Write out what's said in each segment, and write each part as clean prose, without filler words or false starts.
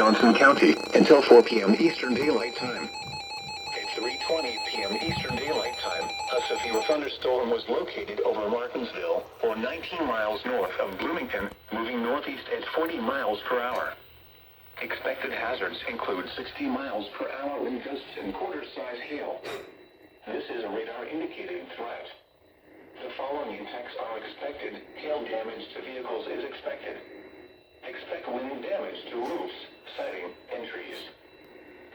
Johnson County until 4 p.m. Eastern Daylight Time. At 3:20 p.m. Eastern Daylight Time, a severe thunderstorm was located over Martinsville, or 19 miles north of Bloomington, moving northeast at 40 miles per hour. Expected hazards include 60 miles per hour wind gusts and quarter-size hail. This is a radar-indicated threat. The following impacts are expected. Hail damage to vehicles is expected. Expect wind damage to roofs, siding, and trees.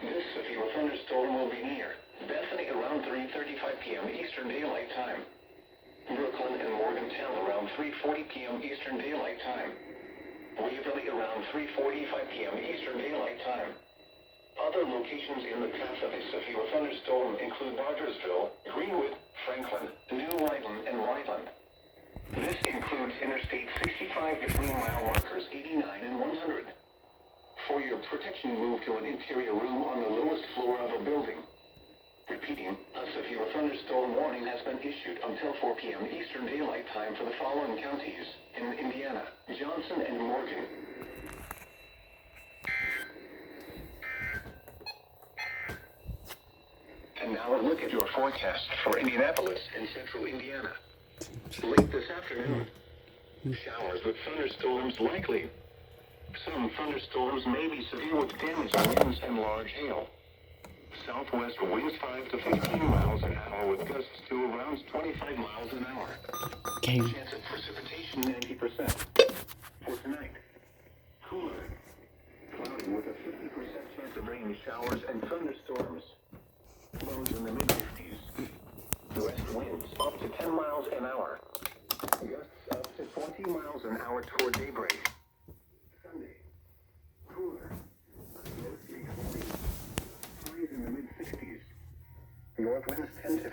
This severe thunderstorm will be near Bethany around 3:35 p.m. Eastern Daylight Time. Brooklyn and Morgantown around 3:40 p.m. Eastern Daylight Time. Waverly around 3:45 p.m. Eastern Daylight Time. Other locations in the path of a severe thunderstorm include Rogersville, Greenwood, Franklin, New Ryland, and Ryland. This includes Interstate 65 between mile markers 89 and 100. For your protection, move to an interior room on the lowest floor of a building. Repeating, a severe thunderstorm warning has been issued until 4 p.m. Eastern Daylight Time for the following counties in Indiana: Johnson and Morgan. And now a look at your forecast for Indianapolis and central Indiana. Late this afternoon, showers with thunderstorms likely. Some thunderstorms may be severe with damaging winds and large hail. Southwest winds 5 to 15 miles an hour with gusts to around 25 miles an hour. Okay. Chance of precipitation 90%. For tonight, cooler. Cloudy with a 50% chance of rain, showers, and thunderstorms. Lows in the mid-50s. West winds up to 10 miles an hour. Gusts up to 20 miles an hour toward daybreak. Sunday, cooler. Mostly cloudy. Highs in the mid-60s. North winds 10 to